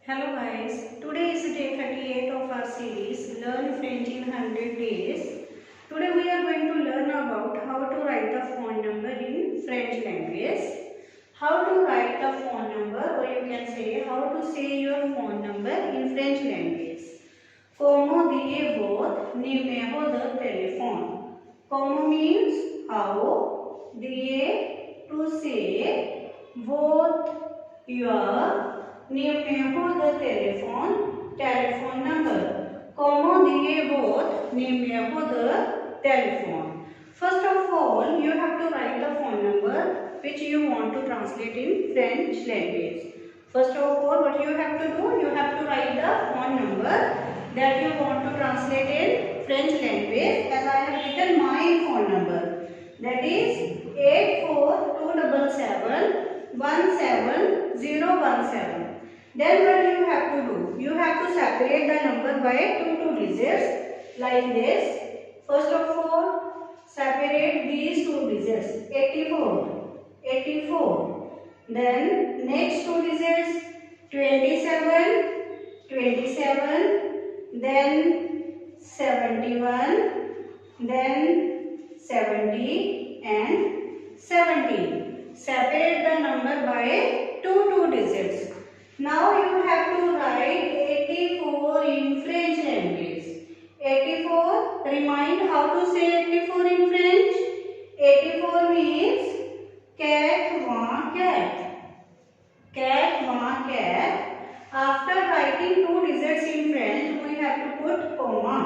Hello guys, today is day 38 of our series Learn French in 100 Days. Today we are going to learn about how to write the phone number in French language. How to write the phone number, or you can say how to say your phone number in French language. Como digo numero de teléfono. Como means how, die to say, what your numero de teléfono, telephone number. Como digo numero de teléfono. First of all, you have to write the phone number which you want to translate in French language. First of all, what you have to do? You have to write the phone number that you want to translate in French language, as I have written my phone number, that is 8427717017. Then what you have to do? You have to separate the number by two digits like this. First of all, separate these two digits, 84. Then next two digits, 27, then 71, then 70 and 17. Separate the number by two digits. Now you have to write 84 in French language. 84, remind how to say 84 in French. 84 means cat, one cat. Cat, one cat. After writing two digits in French, we have to put comma.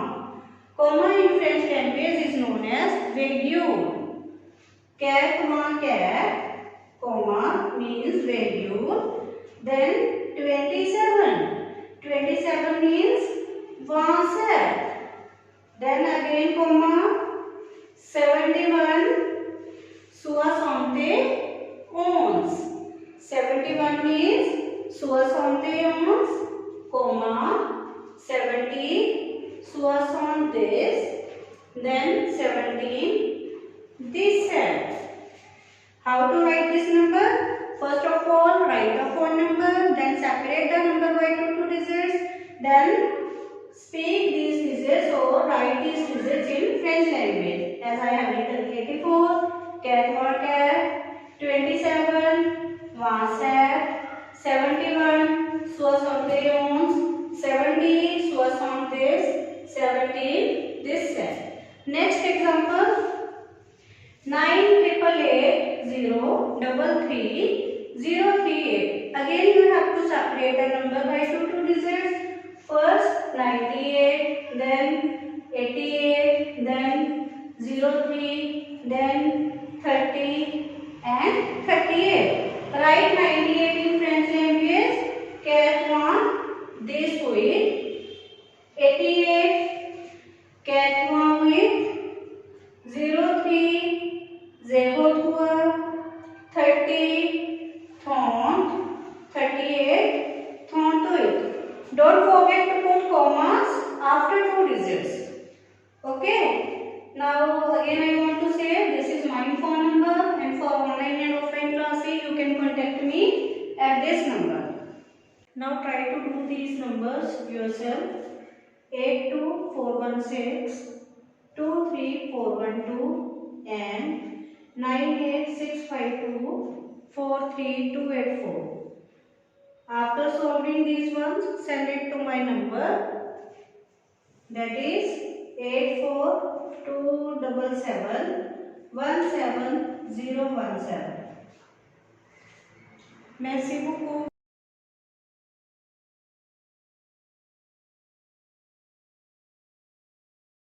Comma in French language is known as virgule. Cat, one cat, comma means virgule. Then 27. 27 means one set. Then again comma. 71, 71. 71 means 71, comma 70, 70, then 17, this set. How to write this number? First of all, write the phone number, then separate the number by two digits, then speak these digits or write these digits in French language. As I have written 84, cat for cat, 27, one set, 71, 71, 70, 17, this set. Next example, 988803338. Again you have to separate the number by two digits. First 98, then 88, then 03, then 30 and 38. Write 98 in French language. Cat one this with 88. Cat one with 03, 30, thorn, 38, thorn to it. Don't forget to put commas after two digits. Okay. Now again I want to say this is my phone number, and for online and offline classes you can contact me at this number. Now try to do these numbers yourself. 82416, 23412 and 98652 43284. After solving these ones, send it to my number, that is 8427717017. Merci beaucoup.